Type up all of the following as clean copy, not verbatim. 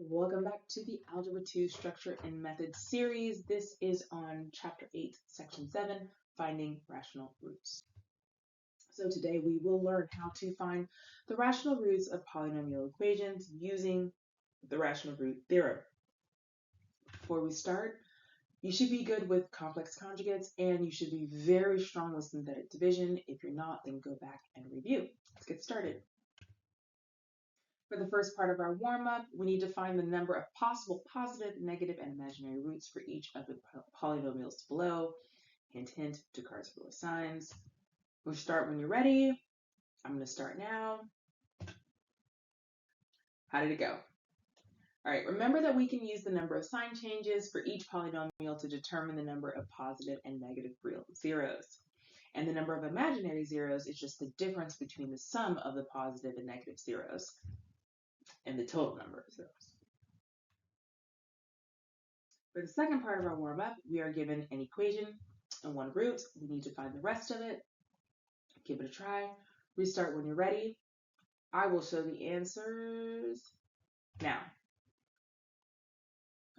Welcome back to the Algebra 2 Structure and Methods series. This is on Chapter 8, Section 7, Finding Rational Roots. So today we will learn how to find the rational roots of polynomial equations using the rational root theorem. Before we start, you should be good with complex conjugates and you should be very strong with synthetic division. If you're not, then go back and review. Let's get started. For the first part of our warm-up, we need to find the number of possible positive, negative, and imaginary roots for each of the polynomials below. Hint, hint, Descartes' rule of signs. We'll start when you're ready. I'm going to start now. How did it go? All right, remember that we can use the number of sign changes for each polynomial to determine the number of positive and negative real zeros. And the number of imaginary zeros is just the difference between the sum of the positive and negative zeros and the total number of zeros. For the second part of our warm-up, we are given an equation and one root. We need to find the rest of it. Give it a try. Restart when you're ready. I will show the answers now.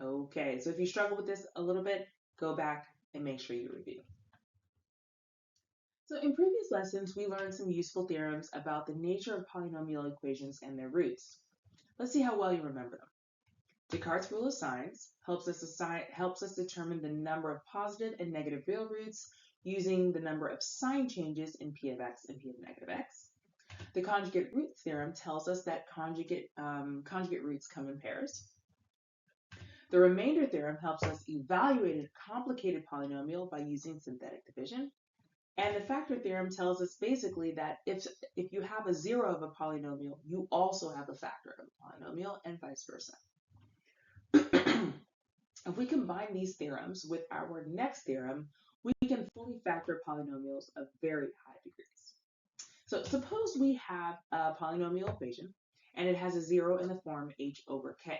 Okay, so if you struggle with this a little bit, go back and make sure you review. So in previous lessons, we learned some useful theorems about the nature of polynomial equations and their roots. Let's see how well you remember them. Descartes' rule of signs helps us determine the number of positive and negative real roots using the number of sign changes in p of x and p of negative x. The conjugate root theorem tells us that conjugate roots come in pairs. The remainder theorem helps us evaluate a complicated polynomial by using synthetic division. And the factor theorem tells us basically that if you have a zero of a polynomial, you also have a factor of a polynomial and vice versa. If we combine these theorems with our next theorem, we can fully factor polynomials of very high degrees. So suppose we have a polynomial equation and it has a zero in the form h over k.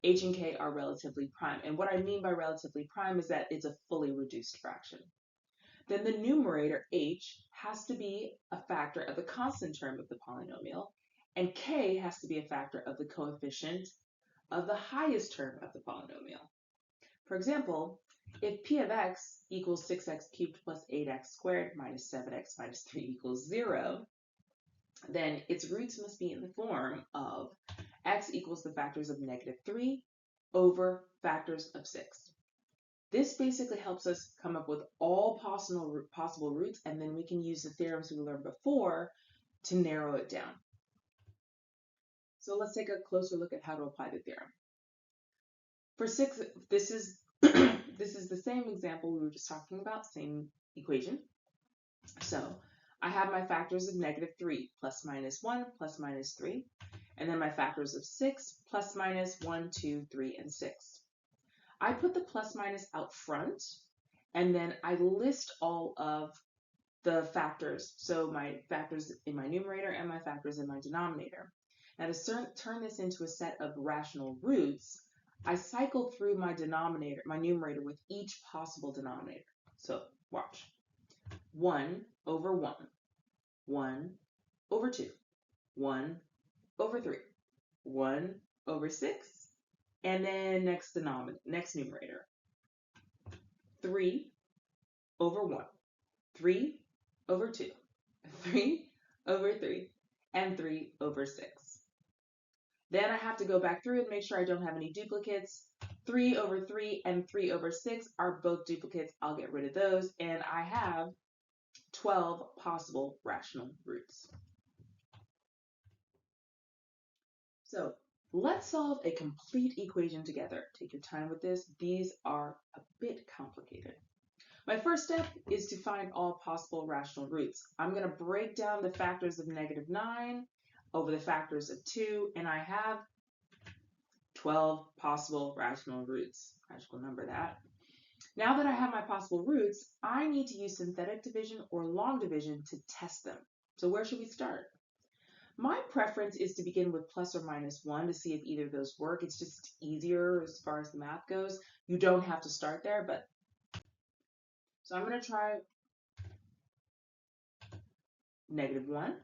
H and k are relatively prime. And what I mean by relatively prime is that it's a fully reduced fraction. Then the numerator h has to be a factor of the constant term of the polynomial, and k has to be a factor of the coefficient of the highest term of the polynomial. For example, if p of x equals 6x cubed plus 8x squared minus 7x minus 3 equals 0, then its roots must be in the form of x equals the factors of -3 over factors of 6. This basically helps us come up with all possible roots, and then we can use the theorems we learned before to narrow it down. So let's take a closer look at how to apply the theorem. For 6, this is the same example we were just talking about, same equation. So I have my factors of -3 plus minus 1 plus minus 3, and then my factors of 6 plus minus 1, 2, 3, and 6. I put the plus minus out front, and then I list all of the factors. So my factors in my numerator and my factors in my denominator. Now to turn this into a set of rational roots, I cycle through my numerator with each possible denominator. So watch. 1 over 1, 1 over 2, 1 over 3, 1 over 6, and then next numerator. 3 over 1, 3 over 2, 3 over 3, and 3 over 6. Then I have to go back through and make sure I don't have any duplicates. 3 over 3 and 3 over 6 are both duplicates. I'll get rid of those, and I have 12 possible rational roots. So let's solve a complete equation together. Take your time with this. These are a bit complicated. My first step is to find all possible rational roots. I'm going to break down the factors of -9 over the factors of 2, and I have 12 possible rational roots. I just will number that. Now that I have my possible roots, I need to use synthetic division or long division to test them. So where should we start? My preference is to begin with plus or minus 1 to see if either of those work. It's just easier as far as the math goes. You don't have to start there, but so I'm going to try -1.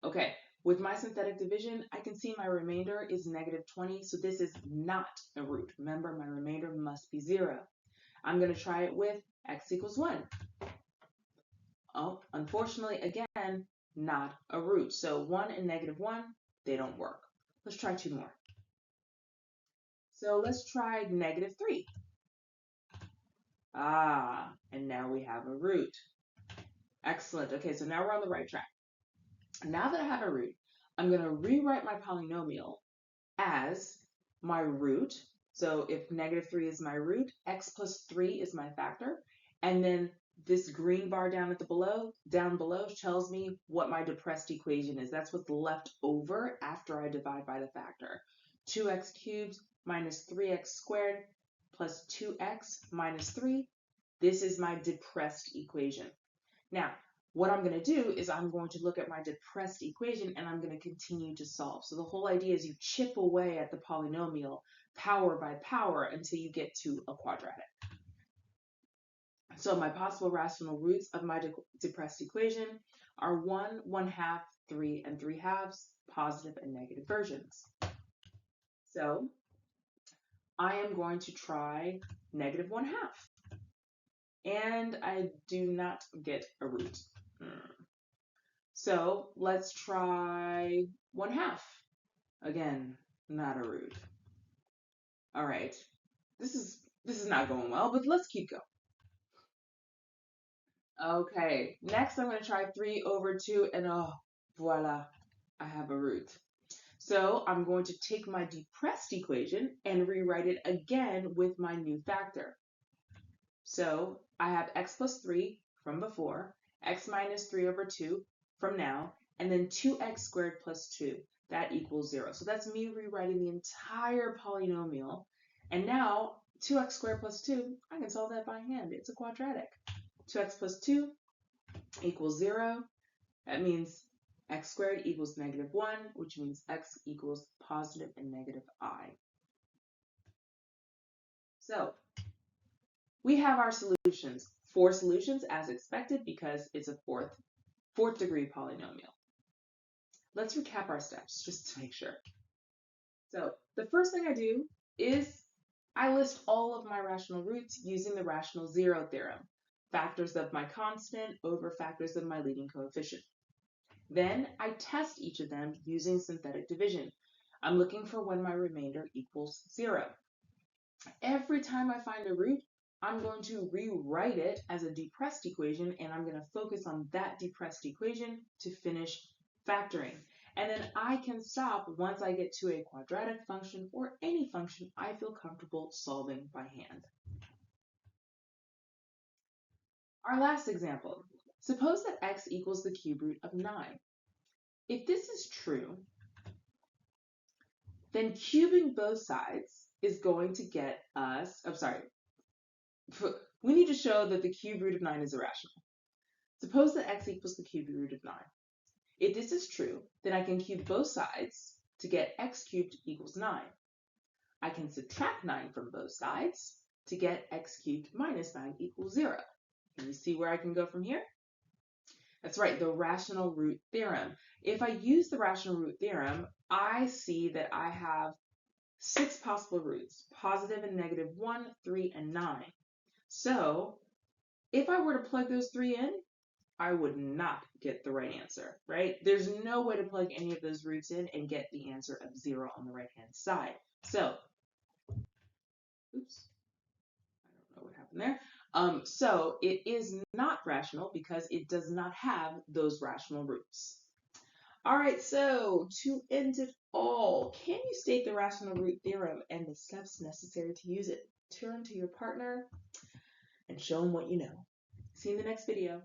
Okay, With my synthetic division, I can see my remainder is negative 20, so this is not a root. Remember, my remainder must be 0. I'm going to try it with x equals 1. Oh, unfortunately, again, not a root. So 1 and negative 1, they don't work. Let's try 2 more. So let's try negative 3. And now we have a root. Excellent. Okay, so now we're on the right track. Now that I have a root, I'm going to rewrite my polynomial as my root. So if negative 3 is my root, x plus 3 is my factor, and then this green bar down below tells me what my depressed equation is. That's what's left over after I divide by the factor. 2x cubed minus 3x squared plus 2x minus 3. This is my depressed equation. Now, what I'm going to do is I'm going to look at my depressed equation and I'm going to continue to solve. So the whole idea is you chip away at the polynomial power by power until you get to a quadratic. So my possible rational roots of my depressed equation are 1, 1/2, 3, and 3/2, positive and negative versions. So I am going to try negative 1/2. And I do not get a root. So let's try 1/2. Again, not a root. All right, this is not going well, but let's keep going. Okay, next I'm going to try 3/2, and oh, voila, I have a root. So I'm going to take my depressed equation and rewrite it again with my new factor. So I have x plus 3 from before, x minus 3/2 from now, and then 2x squared plus 2. That equals 0. So that's me rewriting the entire polynomial. And now 2x squared plus 2, I can solve that by hand. It's a quadratic. 2x plus 2 equals 0. That means x squared equals negative 1, which means x equals positive and negative I. So we have our solutions. 4 solutions as expected because it's a fourth degree polynomial. Let's recap our steps just to make sure. So the first thing I do is I list all of my rational roots using the rational zero theorem, factors of my constant over factors of my leading coefficient. Then I test each of them using synthetic division. I'm looking for when my remainder equals 0. Every time I find a root, I'm going to rewrite it as a depressed equation, and I'm going to focus on that depressed equation to finish factoring. And then I can stop once I get to a quadratic function or any function I feel comfortable solving by hand. Our last example. Suppose that x equals the cube root of 9. If this is true, then cubing both sides is going to get us, we need to show that the cube root of 9 is irrational. Suppose that x equals the cube root of 9. If this is true, then I can cube both sides to get x cubed equals 9. I can subtract 9 from both sides to get x cubed minus 9 equals 0. Can you see where I can go from here? That's right, the rational root theorem. If I use the rational root theorem, I see that I have 6 possible roots, positive and negative 1, 3, and 9. So if I were to plug those 3 in, I would not get the right answer, right? There's no way to plug any of those roots in and get the answer of 0 on the right-hand side. So, oops, I don't know what happened there. So it is not rational because it does not have those rational roots. All right, so to end it all, can you state the rational root theorem and the steps necessary to use it? Turn to your partner and show them what you know. See you in the next video.